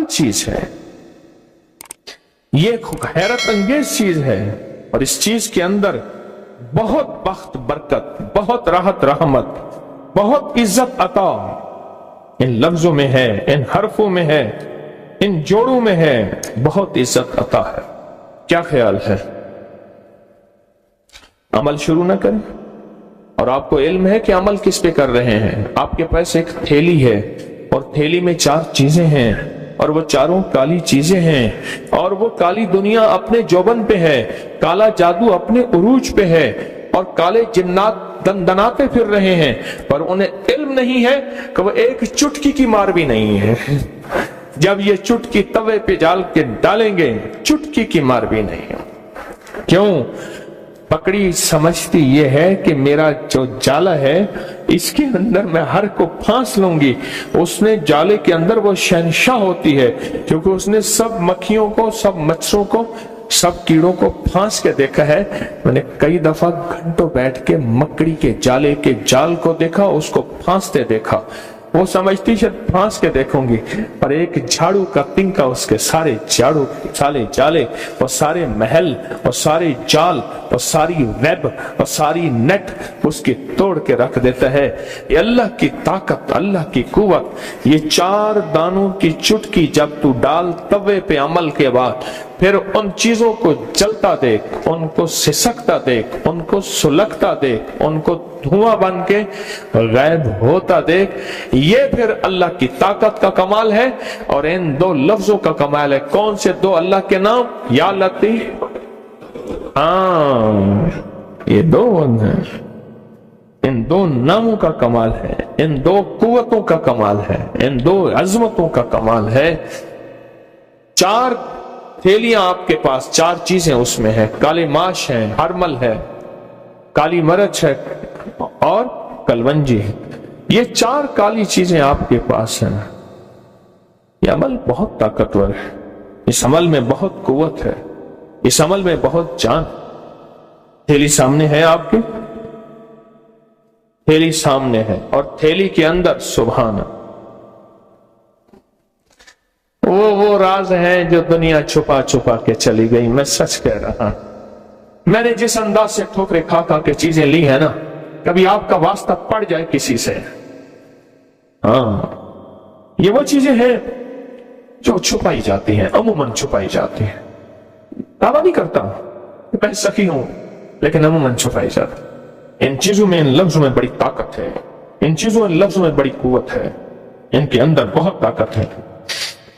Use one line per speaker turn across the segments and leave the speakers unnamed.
चीज है, ये हैरत अंगेज चीज है, और इस चीज के अंदर बहुत बख्त बरकत, बहुत राहत रहमत, बहुत इज्जत अता इन लफ्जों में है, इन हरफों में है, इन जोड़ों में है, बहुत इज्जत अता है। क्या ख्याल है, अमल शुरू ना करें? और आपको इल्म है कि अमल किस पे कर रहे हैं। आपके पास एक थैली है और थैली में 4 चीजें हैं और वो चारों काली चीजें हैं, और वो काली दुनिया अपने जोबन पे है, काला जादू अपने उरूज पे है, और काले जिन्नात दंदनाते फिर रहे हैं, पर उन्हें इल्म नहीं है कि वो एक चुटकी की मार भी नहीं है। जब ये चुटकी तवे पे डाल के डालेंगे, चुटकी की मार भी नहीं है। क्यों? पकड़ी समझती ये है कि मेरा जो जाला है इसके अंदर मैं हर को फांस लूंगी। उसने जाले के अंदर वो शहंशाह होती है, क्योंकि उसने सब मक्खियों को, सब मच्छरों को, सब कीड़ों को फांस के देखा है। मैंने कई दफा घंटों बैठ के मकड़ी के जाले के जाल को देखा, उसको फांसते देखा। वो समझती शायद फांस के देखूंगी, पर एक झाड़ू का तिनका उसके सारे झाड़ू, सारे जाले और सारे महल और सारे जाल और सारी वेब और सारी नेट उसकी तोड़ के रख देता है। ये अल्लाह की ताकत, अल्लाह की कुव्वत। ये 4 दानों की चुटकी जब तू डाल तवे पे अमल के बाद, फिर उन चीजों को जलता देख, उनको सिसकता देख, उनको सुलगता देख, उनको धुआं बन के गायब होता देख। ये फिर अल्लाह की ताकत का कमाल है, और इन 2 लफ्जों का कमाल है। कौन से 2 अल्लाह के नाम? या लतीफ, ये 2 हैं। इन 2 नामों का कमाल है, इन 2 कुव्वतों का कमाल है, इन 2 अजमतों का कमाल है। 4 थैलियां आपके पास, 4 चीजें उसमें है। काली माश है, हरमल है, काली मरच है और कलवंजी है। ये 4 काली चीजें आपके पास हैं। ये अमल बहुत ताकतवर है, इस अमल में बहुत कुव्वत है, इस अमल में बहुत जान। थैली सामने है आपके, थैली सामने है, और थैली के अंदर सुभान वो राज है जो दुनिया छुपा छुपा के चली गई। मैं सच कह रहा, मैंने जिस अंदाज से ठोकरे खा खा के चीजें ली है ना, कभी आपका वास्ता पड़ जाए किसी से, ये वो चीजें हैं जो छुपाई जाती हैं, अमूमन छुपाई जाती हैं। दावा नहीं करता मैं सखी हूं, लेकिन अमूमन छुपाई जाती। इन चीजों में, इन लफ्जों में बड़ी ताकत है, इन चीजों, इन लफ्जों में बड़ी कुव्वत है, इनके अंदर बहुत ताकत है।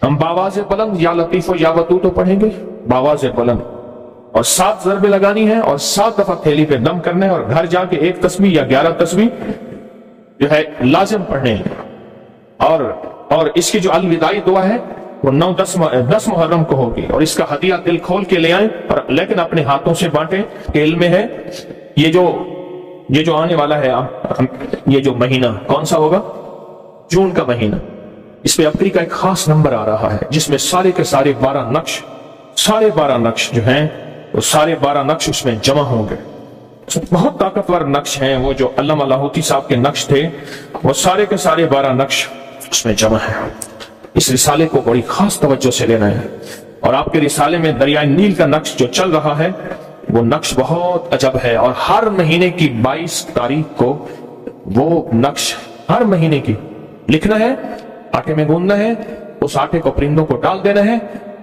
हम बावाज़े बुलंद या लतीफो या वदूद तो पढ़ेंगे, बावाज़े बुलंद, और 7 ज़रबे लगानी है और 7 दफा थैली पे दम करना है, और घर जाके 1 तस्बीह या 11 तस्बीह जो है लाजिम पढ़ने हैं। और इसकी जो अलविदाई दुआ है वो 9-10 मुहर्रम को होगी, और इसका हदिया दिल खोल के ले आए, और लेकिन अपने हाथों से बांटे। खेल में है ये जो आने वाला है, ये जो महीना कौन सा होगा? जून का महीना। इस पे अप्रैल का एक खास नंबर आ रहा है, जिसमें सारे के सारे 12 नक्श जो हैं, वो सारे 12 नक्श उसमें जमा होंगे। बहुत ताकतवर नक्श हैं वो, जो अल्लामा लाहौती साहब के नक्श थे, वो सारे के सारे 12 नक्श उसमें जमा है। इस रिसाले को बड़ी खास तवज्जो से लेना है, और आपके रिसाले में दरिया नील का नक्श जो चल रहा है, वो नक्श बहुत अजब है, और हर महीने की 22 तारीख को वो नक्श हर महीने की लिखना है, आटे में गूंदना है, उस आटे को परिंदों को डाल देना है,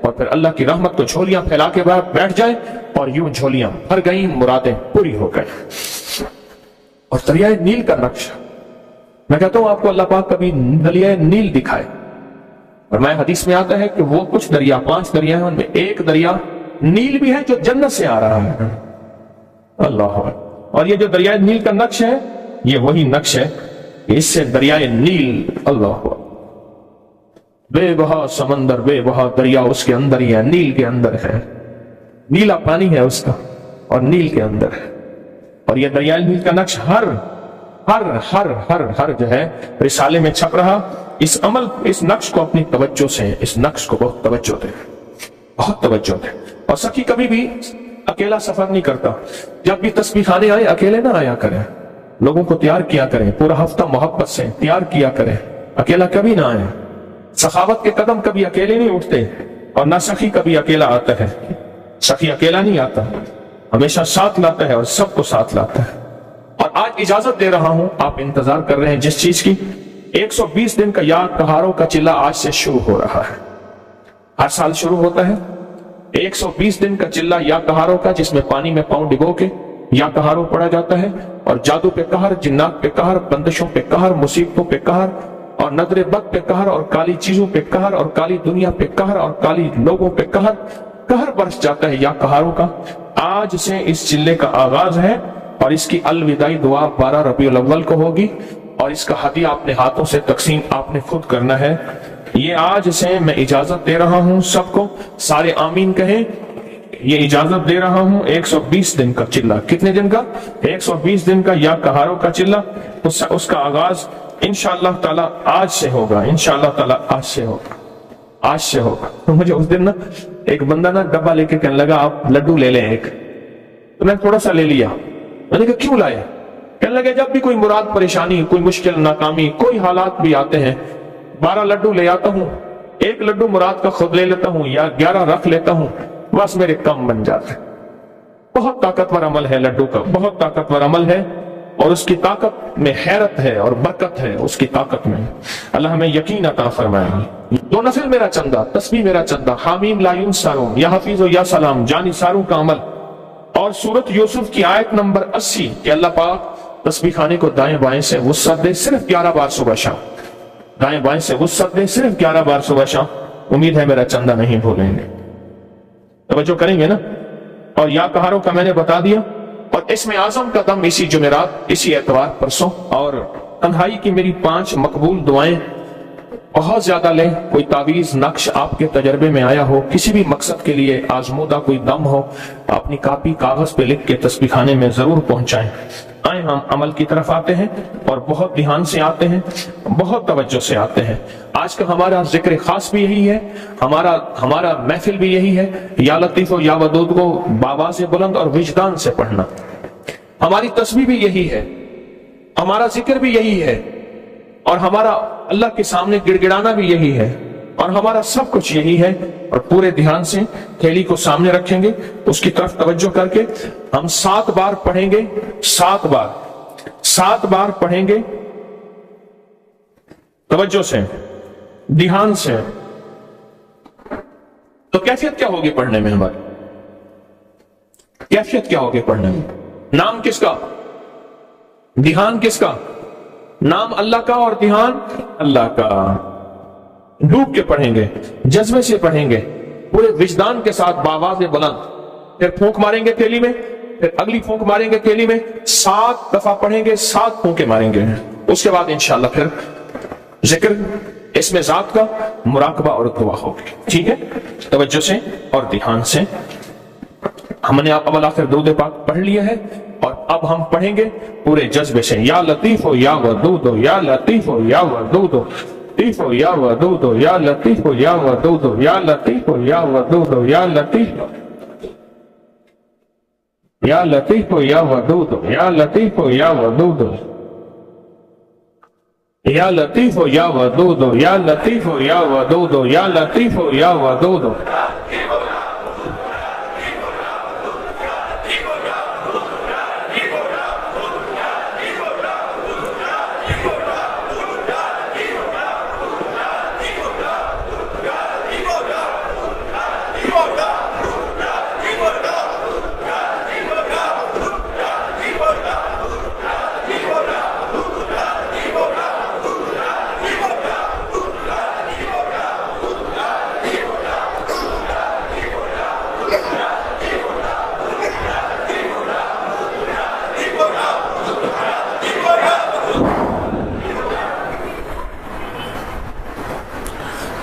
और फिर अल्लाह की रहमत को झोलियां फैला के बैठ जाए, और यूं झोलियां भर गई, मुरादें पूरी हो गई। और दरिया नील का नक्श, मैं कहता हूं आपको अल्लाह पाक कभी दरिया नील दिखाए, और मैं हदीस में आता है कि वो कुछ दरिया, 5 दरिया है, उनमें एक दरिया नील भी है जो जन्नत से आ रहा है। अल्लाह। और ये जो दरिया नील का नक्श है, ये वही नक्श है, इससे दरिया नील, अल्लाह, बेबहा समंदर, बेबहा दरिया उसके अंदर ही है, नील के अंदर है, नीला पानी है उसका, और नील के अंदर है। और ये दरिया नील का नक्श हर हर हर हर हर जो है रिसाले में छप रहा। इस नक्श को अपनी तवज्जो से, इस नक्श को बहुत तवज्जो दे, बहुत तवज्जो दे। और सखी कभी भी अकेला सफर नहीं करता। जब भी तस्बीह खाने आए, अकेले ना आया करें, लोगों को तैयार किया करें, पूरा हफ्ता मोहब्बत से तैयार किया करें, अकेला कभी ना आए। सखावत के कदम कभी अकेले नहीं उठते और ना सखी कभी अकेला आता है। सखी अकेला नहीं आता, हमेशा साथ लाता है और सबको साथ लाता है। और आज इजाजत दे रहा हूं, आप इंतजार कर रहे हैं जिस चीज की, 120 दिन का या कहारों का चिल्ला आज से शुरू हो रहा है। हर साल शुरू होता है 120 दिन का चिल्ला या कहारों का, जिसमें पानी में पांव डिगो के या कहारों पड़ा जाता है और जादू पे कहर, जिन्नात पे कहर, बंदिशों पे कहर, मुसीबतों पे कहर और नजरे बद पे कहर और काली चीजों पे कहर और काली दुनिया पे कहर और काली लोगों पे कहर बरस जाता है या कहारों का। आज से इस चिल्ले का आगाज है और इसकी अलविदाई दुआ 12 रबीउल अव्वल को होगी और इसका हदिया अपने हाथों से तकसीम आपने खुद करना है। ये आज से मैं इजाजत दे रहा हूं सबको, सारे आमीन कहें। ये इजाजत दे रहा हूं 120 दिन का चिल्ला। कितने दिन का? 120 दिन का या कहारों का चिल्ला। उसका आगाज इंशाअल्लाह ताला आज से होगा, इंशाअल्लाह ताला आज से होगा, आज से होगा। तो मुझे उस दिन ना एक बंदा ना डब्बा लेके कहने लगा आप लड्डू ले लें एक, तो मैं थोड़ा सा ले लिया। मैंने कहा क्यों लाया? कहने लगे जब भी कोई मुराद, परेशानी, कोई मुश्किल, नाकामी, कोई हालात भी आते हैं, 12 लड्डू ले आता हूं, एक लड्डू मुराद का खुद ले लेता हूं या 11 रख लेता हूं, बस मेरे कम बन जाते। बहुत ताकतवर अमल है लड्डू का, बहुत ताकतवर अमल है और उसकी ताकत में हैरत है और बरकत है उसकी ताकत में। अल्लाह हमें यकीन अता फरमाए। दो नफिल मेरा चंदा, तस्बीह मेरा चंदा, हामीम ला युनसारू, या हफीज़ या सलाम, जानी सारू का अमल और सूरत यूसुफ की आयत नंबर 80 कि अल्लाह पाक तस्बीह खाने को दाएं बाएं से वुसअत दे, सिर्फ 11 बार सुबह शाम। दाएं बाएं से वुसअत दे, सिर्फ 11 बार सुबह शाम। उम्मीद है मेरा चंदा नहीं भूलेंगे, तवज्जो करेंगे ना। और या कहारों का मैंने बता दिया और इसमें आजम का दम इसी जुमेरात, इसी एतवार परसों। और तन्हाई की मेरी 5 मकबूल दुआएं बहुत ज्यादा लें। कोई तावीज नक्श आपके तजर्बे में आया हो, किसी भी मकसद के लिए आजमूदा कोई दम हो, अपनी कापी कागज पे लिख के तस्बीह खाने में जरूर पहुंचाएं। आए हम अमल की तरफ आते हैं और बहुत ध्यान से आते हैं, बहुत तवज्जो से आते हैं। आज का हमारा जिक्र खास भी यही है, हमारा महफिल भी यही है, या लतीफ या वदूद को बाबा से बुलंद और विजदान से पढ़ना। हमारी तस्बीह भी यही है, हमारा जिक्र भी यही है और हमारा अल्लाह के सामने गिड़गिड़ाना भी यही है और हमारा सब कुछ यही है। और पूरे ध्यान से थैली को सामने रखेंगे, उसकी तरफ तवज्जो करके हम 7 बार पढ़ेंगे, 7 बार पढ़ेंगे तवज्जो से, ध्यान से। तो कैफियत क्या होगी पढ़ने में? हमारी कैफियत क्या होगी पढ़ने में? नाम किसका? ध्यान किसका? नाम अल्लाह का और ध्यान अल्लाह का। डूब के पढ़ेंगे, जज्बे से पढ़ेंगे, पूरे विजदान के साथ, बावाज़ बुलंद। फिर फूंक मारेंगे थैली में, फिर अगली फूंक मारेंगे थैली में, 7 दफा पढ़ेंगे, 7 फूंके मारेंगे। उसके बाद इंशाअल्लाह फिर जिक्र, इसमें जात का मुराकबा और दुआ होगी। ठीक है, तवज्जो से और ध्यान से। हमने आप अवल आखिर दुरूद पाक पढ़ लिया है और अब हम पढ़ेंगे पूरे जज्बे से। या लतीफ हो या वदूद हो, या लतीफ हो या वदूद हो, लतीफ हो या वदूद हो, या लतीफ हो या वदूद हो, या लतीफ हो या वदूद हो, या लतीफ, या लतीफ हो या वदूद हो, या लतीफ हो या वदूद हो, या लतीफ हो या वदूद हो, या लतीफ हो या वदूद हो, या लतीफ हो या वदूद हो।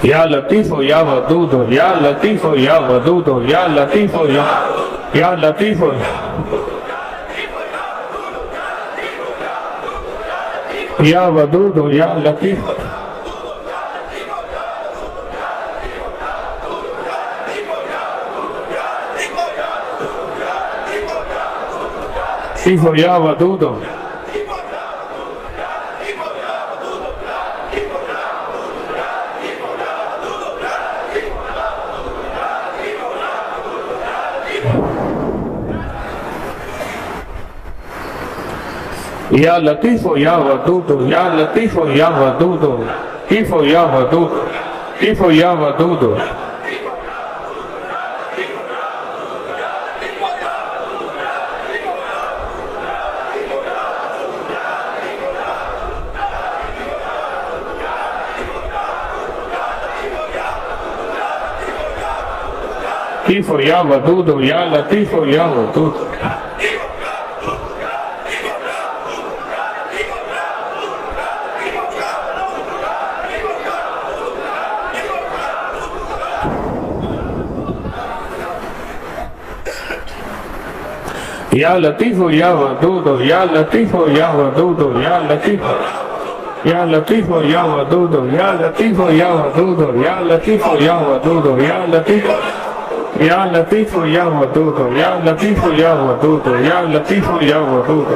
या लतीफ हो या वदूद हो, या लतीफ हो या वदूद हो, या लतीफ हो या लतीफ हो, या वदूद हो, या लतीफ, लतीफ हो या वदूद हो। یا لطیف یا ودود یا لطیف یا ودود لطیف یا ودود لطیف یا ودود لطیف یا ودود یا لطیف یا ودود یا لطیف یا ودود یا لطیف یا ودود یا لطیف یا لطیف یا ودود یا لطیف یا ودود یا لطیف یا ودود یا لطیف یا لطیف یا ودود یا لطیف یا ودود یا لطیف یا ودود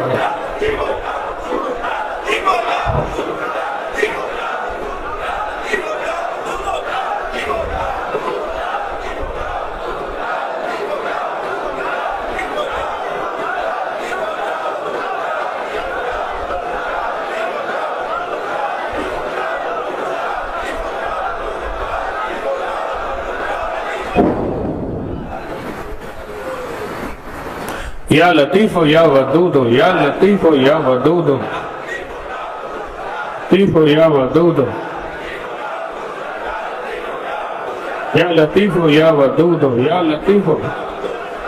یا لطیف یا ودود یا لطیف یا ودود لطیف یا ودود یا لطیف یا ودود یا لطیف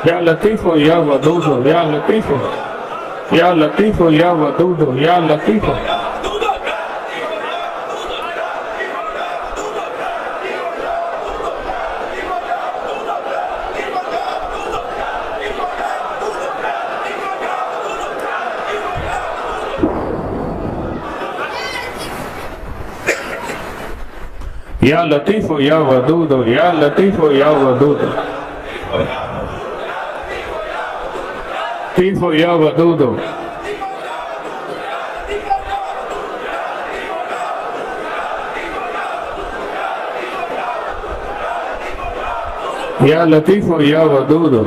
یا لطیف یا ودود یا لطیف یا لطیف یا ودود یا لطیف یا لطیف یا ودود یا لطیف یا ودود لطیف یا ودود یا لطیف یا ودود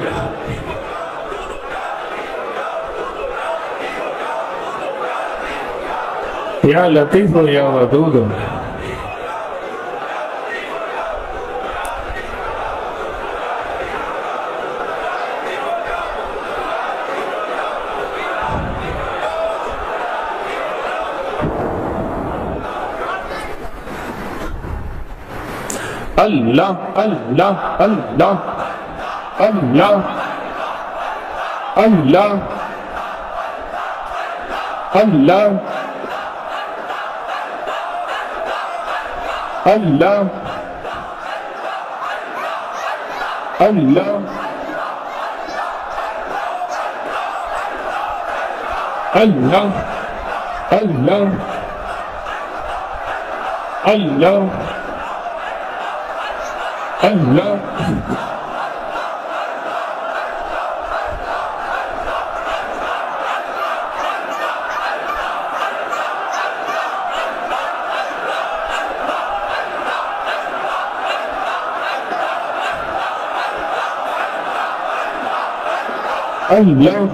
یا لطیف یا ودود اللہ اللہ اللہ اللہ اللہ اللہ اللہ اللہ اللہ اللہ اللہ اللہ اللہ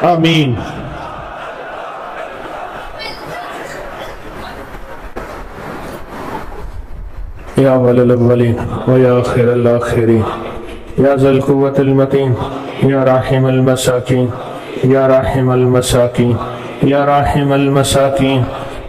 آمین یا اول الاولین و یا آخر الاخرین یا ذا القوة المتین یا راحم المساکین یا راحم المساکین یا راحم المساکین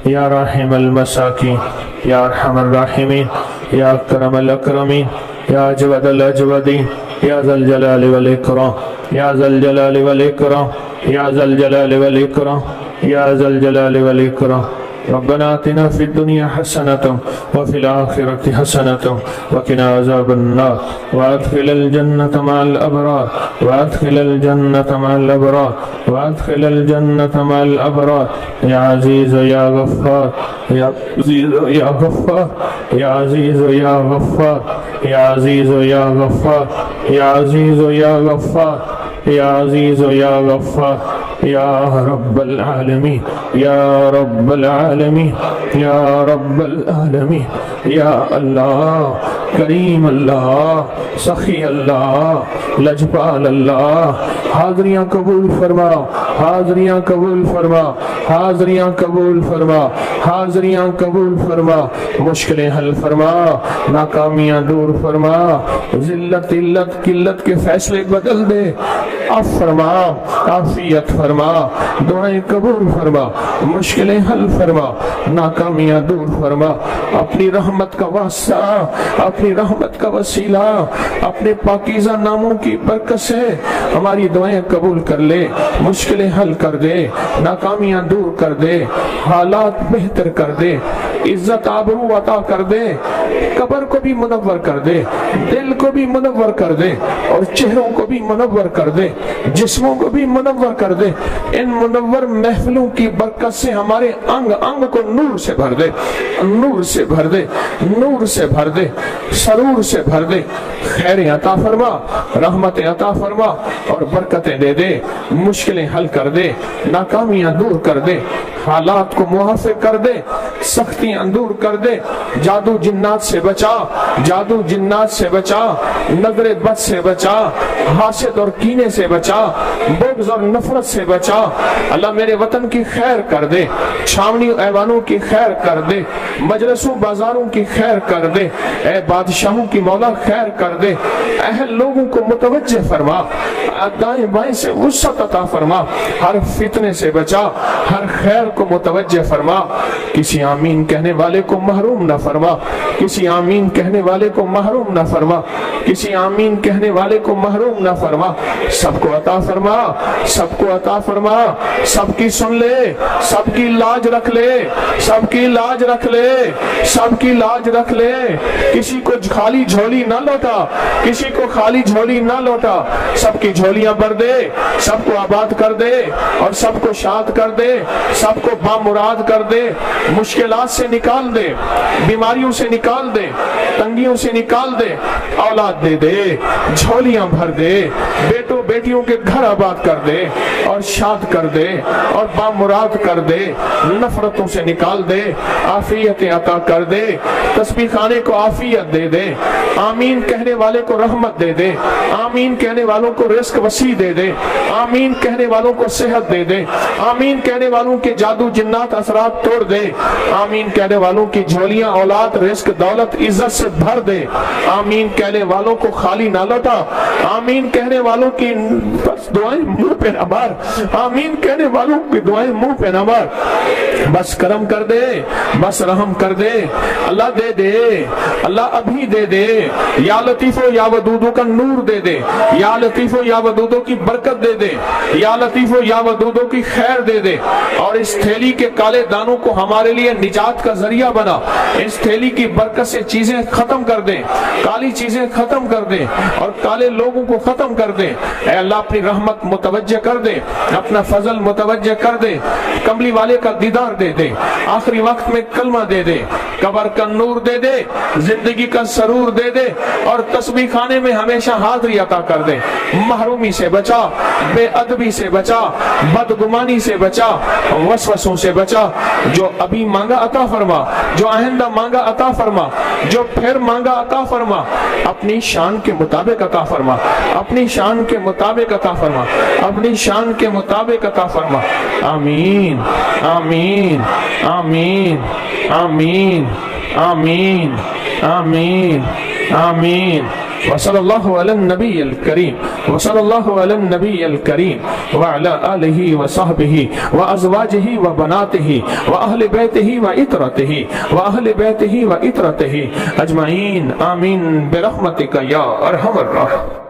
یا راحم المساکین یا ارحم الراحمین یا اکرم الاکرمین یا اجود الاجودین یا ذا الجلال والاکرام یا ذا الجلال والاکرام یا ذا الجلال والاکرام یا ذا الجلال والاکرام ربنا آتنا في الدنيا حسنة وفي الآخرة حسنة وقنا عذاب النار وادخل الجنة مع الأبرار وادخل الجنة مع الأبرار وادخل الجنة مع الأبرار يا عزيز يا غفار يا عزيز يا غفار يا عزيز يا غفار يا عزيز يا غفار يا عزيز يا غفار یا عزیز و یا غفار یا رب العالمین یا رب العالمین یا رب العالمین یا اللہ کریم اللہ سخی اللہ لجپال اللہ حاضریاں قبول فرما حاضریاں قبول فرما حاضریاں قبول فرما حاضریاں قبول فرما مشکلیں حل فرما ناکامیاں دور فرما ذلت علت قلت کے فیصلے بدل دے عفو فرما عافیت فرما دعائیں قبول فرما مشکلیں حل فرما ناکامیاں دور فرما اپنی رحمت کا واسطہ اپنی رحمت کا وسیلہ اپنے پاکیزہ ناموں کی برکت سے ہماری دعائیں قبول کر لے مشکلیں حل کر دے ناکامیاں دور کر دے حالات بہتر کر دے عزت آبرو عطا کر دے قبر کو بھی منور کر دے دل کو بھی منور کر دے اور چہروں کو بھی منور کر دے جسموں کو بھی منور کر دے ان منور محفلوں کی برکت سے ہمارے انگ انگ کو نور سے بھر دے نور سے بھر دے نور سے بھر دے سرور سے بھر دے خیر عطا فرما رحمت عطا فرما اور برکتیں دے دے مشکلیں حل کر دے ناکامیاں دور کر دے حالات کو موافق کر دے سختیاں دور کر دے جادو جنات سے بچا جادو جنات سے بچا نظر بد سے بچا حاسد اور کینے سے بچا بغض اور نفرت سے بچا اللہ میرے وطن کی خیر کر دے چھاونی ایوانوں کی خیر کر دے مجلسوں بازاروں کی خیر کر دے اے بادشاہوں کی مولا خیر کر دے اہل لوگوں کو متوجہ فرما دائیں بائیں سے وسعت عطا فرما ہر فتنے سے بچا ہر خیر کو متوجہ فرما کسی آمین کہنے والے کو محروم نہ فرما کسی آمین کہنے والے کو محروم نہ فرما کسی آمین کہنے والے کو محروم نہ فرما سب کو عطا فرما سب کو عطا فرما سب کی سن لے سب کی لاج رکھ لے سب کی لاج رکھ لے سب کی لاج رکھ لے کسی کو خالی جھولی نہ لوٹا کسی کو خالی جھولی نہ لوٹا سب کی جھولیاں بھر دے سب کو آباد کر دے اور سب کو شاد کر دے سب کو بامراد کر دے مشکلات سے نکال دے بیماریوں سے نکال دے تنگیوں سے نکال دے اولاد دے دے جھولیاں بھر دے بیٹوں بیٹیوں کے گھر آباد کر دے اور شاد کر دے اور بامراد کر دے نفرتوں سے نکال دے عافیت عطا کر دے تسبیح خانے کو عافیت دے دے آمین کہنے والے کو رحمت دے دے آمین کہنے والوں کو رزق وسیع دے دے آمین کہنے والوں کو صحت دے دے آمین کہنے والوں کے جادو جنات اثرات توڑ دے آمین کہنے والوں کی جھولیاں اولاد رزق دولت عزت سے بھر دے آمین کہنے والوں کو خالی نہ لوٹا آمین کہنے والوں کی بس دعائیں منہ پہ نہ مار آمین کہنے والوں کی دعائیں منہ پہ نہ مار بس کرم کر دے بس رحم کر دے اللہ دے دے اللہ ابھی دے دے یا لطیف و یا ودودو کا نور دے دے یا لطیف و یا ودودو کی برکت دے دے یا لطیف و یا ودودو کی خیر دے دے اور اس تھیلی کے کالے دانوں کو ہمارے لیے نجات کا ذریعہ بنا اس تھیلی کی برکت سے چیزیں ختم کر دے کالی چیزیں ختم کر دے اور کالے لوگوں کو ختم کر دے اے اللہ اپنی رحمت متوجہ کر دے اپنا فضل متوجہ کر دے کملی والے کا دیدار دے دے آخری وقت میں کلمہ دے دے قبر کا نور دے دے زندگی کا سرور دے دے اور تسبیح خانے میں ہمیشہ حاضری عطا کر دے محرومی سے بچا بے ادبی سے بچا بدگمانی سے بچا وسوسوں سے بچا جو ابھی مانگا عطا فرما جو آئندہ مانگا عطا فرما جو پھر مانگا عطا فرما اپنی شان کے مطابق عطا فرما اپنی شان کے مطابق عطا فرما اپنی شان کے مطابق عطا فرما آمین آمین آمین آمین آمین آمین آمین وصلی اللہ علی النبی الکریم وصلی اللہ علی النبی الکریم وعلی آلہ وصحبہ وازواجہ وبناتہ واہل بیتہ وعطرتہ واہل بیتہ وعطرتہ اجمعین آمین برحمتک یا ارحم الراحمین.